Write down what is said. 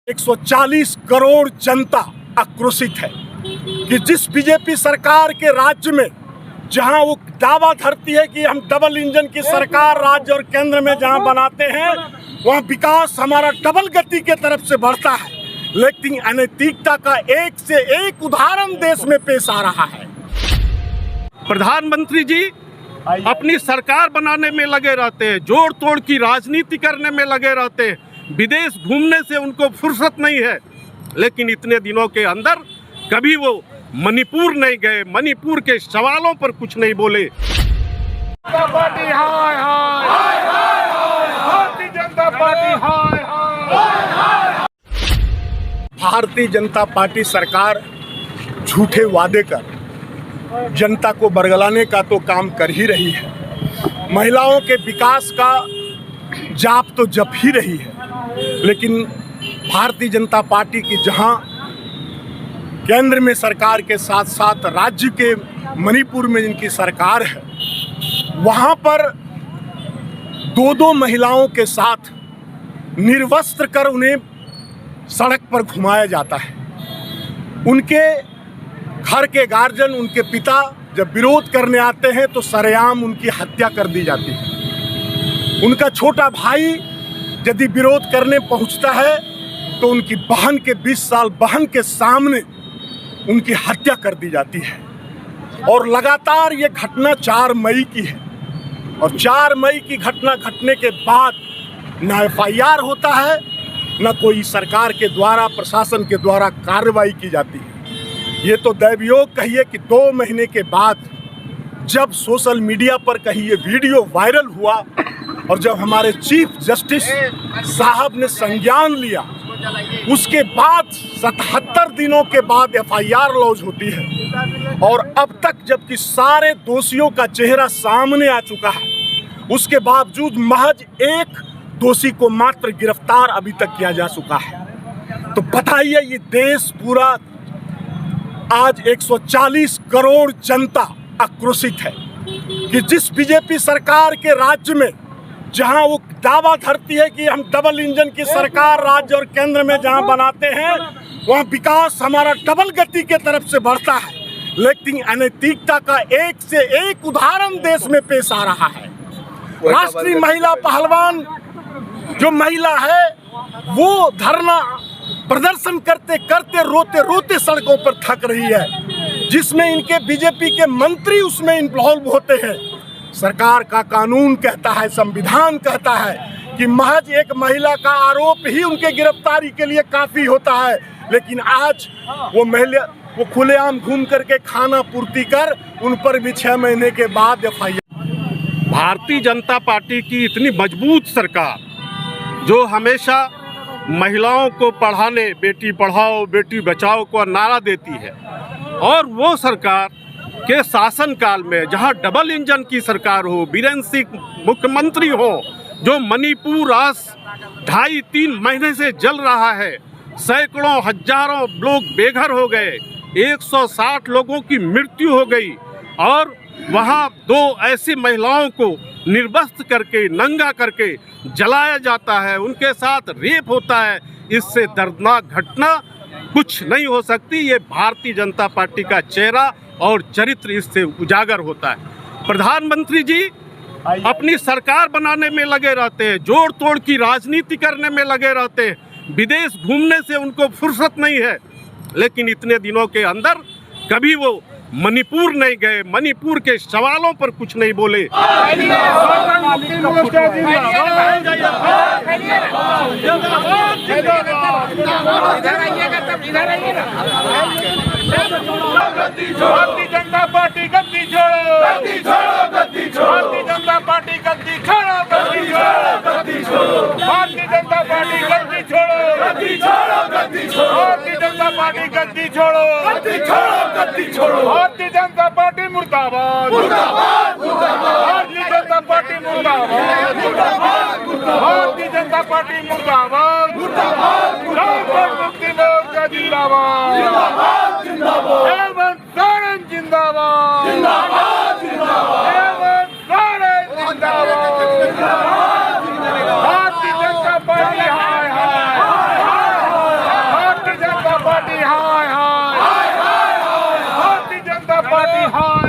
140 करोड़ जनता आक्रोशित है कि जिस बीजेपी सरकार के राज्य में जहां वो दावा धरती है कि हम डबल इंजन की सरकार राज्य और केंद्र में जहां बनाते हैं वहां विकास हमारा डबल गति के तरफ से बढ़ता है, लेकिन अनैतिकता का एक से एक उदाहरण देश में पेश आ रहा है। प्रधानमंत्री जी अपनी सरकार बनाने में लगे रहते हैं, जोड़ तोड़ की राजनीति करने में लगे रहते हैं, विदेश घूमने से उनको फुर्सत नहीं है। लेकिन इतने दिनों के अंदर कभी वो मणिपुर नहीं गए, मणिपुर के सवालों पर कुछ नहीं बोले। पार्टी हाय हाय भारतीय जनता पार्टी हाय हाय। भारतीय जनता पार्टी सरकार झूठे वादे कर जनता को बरगलाने का तो काम कर ही रही है, महिलाओं के विकास का जाप तो जप ही रही है, लेकिन भारतीय जनता पार्टी की जहां केंद्र में सरकार के साथ साथ राज्य के मणिपुर में जिनकी सरकार है, वहां पर दो महिलाओं के साथ निर्वस्त्र कर उन्हें सड़क पर घुमाया जाता है। उनके घर के गार्जियन, उनके पिता जब विरोध करने आते हैं तो सरेआम उनकी हत्या कर दी जाती है। उनका छोटा भाई यदि विरोध करने पहुंचता है तो उनकी बहन के 20 साल बहन के सामने उनकी हत्या कर दी जाती है। और लगातार ये घटना 4 मई की है, और 4 मई की घटना घटने के बाद ना FIR होता है, न कोई सरकार के द्वारा, प्रशासन के द्वारा कार्रवाई की जाती है। ये तो दैवयोग कहिए कि 2 महीने के बाद जब सोशल मीडिया पर कहीं ये वीडियो वायरल हुआ और जब हमारे चीफ जस्टिस साहब ने संज्ञान लिया, उसके बाद 77 दिनों के बाद FIR लॉन्च होती है। और अब तक जबकि सारे दोषियों का चेहरा सामने आ चुका है, उसके बावजूद महज एक दोषी को मात्र गिरफ्तार अभी तक किया जा चुका है। तो बताइए, ये देश पूरा आज 140 करोड़ जनता आक्रोशित है कि जिस बीजेपी सरकार के राज्य में जहां वो दावा धरती है कि हम डबल इंजन की सरकार राज्य और केंद्र में जहां बनाते हैं वहां विकास हमारा डबल गति के तरफ से बढ़ता है, लेकिन अनैतिकता का एक से एक उदाहरण देश में पेश आ रहा है। राष्ट्रीय महिला पहलवान जो महिला है वो धरना प्रदर्शन करते करते रोते रोते सड़कों पर थक रही है, जिसमें इनके बीजेपी के मंत्री उसमें इन्वॉल्व होते हैं। सरकार का कानून कहता है, संविधान कहता है कि महज एक महिला का आरोप ही उनके गिरफ्तारी के लिए काफी होता है, लेकिन आज वो महिला वो खुलेआम घूम करके खाना पूर्ति कर उन पर भी 6 महीने के बाद FIR। भारतीय जनता पार्टी की इतनी मजबूत सरकार जो हमेशा महिलाओं को पढ़ाने, बेटी पढ़ाओ बेटी बचाओ को नारा देती है, और वो सरकार के शासनकाल में जहां डबल इंजन की सरकार हो, बीरेन्द्र सिंह मुख्यमंत्री हो, जो मणिपुर आज 2.5-3 महीने से जल रहा है, सैकड़ों हजारों लोग बेघर हो गए, 160 लोगों की मृत्यु हो गई, और वहां 2 ऐसी महिलाओं को निर्वस्त्र करके, नंगा करके जलाया जाता है, उनके साथ रेप होता है। इससे दर्दनाक घटना कुछ नहीं हो सकती। ये भारतीय जनता पार्टी का चेहरा और चरित्र इससे उजागर होता है। प्रधानमंत्री जी अपनी सरकार बनाने में लगे रहते हैं, जोड़ तोड़ की राजनीति करने में लगे रहते हैं, विदेश घूमने से उनको फुर्सत नहीं है। लेकिन इतने दिनों के अंदर कभी वो मणिपुर नहीं गए, मणिपुर के सवालों पर कुछ नहीं बोले। भारतीय जनता पार्टी गद्दी छोड़ो, गद्दी छोड़ो, गद्दी छोड़ो। भारतीय जनता पार्टी गद्दी छोड़ो, गद्दी छोड़ो, गद्दी छोड़ो। भारतीय जनता पार्टी गद्दी छोड़ो, गद्दी छोड़ो, गद्दी छोड़ो। भारतीय जनता पार्टी गद्दी छोड़ो, गद्दी छोड़ो, गद्दी छोड़ो। भारतीय जनता पार्टी मुर्दाबाद, मुर्दाबाद, मुर्दाबाद। भारतीय जनता पार्टी मुर्दाबाद, मुर्दाबाद, मुर्दाबाद। भारतीय जनता पार्टी मुर्दाबाद, मुर्दाबाद, मुर्दाबाद। मुक्ति मोर्चा जिंदाबाद, जिंदाबाद, जिंदाबाद। हेमंत सोरेन जिंदाबाद, जिंदाबाद, जिंदाबाद। हेमंत सोरेन जिंदाबाद, जिंदाबाद, जिंदाबाद। भारतीय जनता पार्टी हाय हाय। बिहार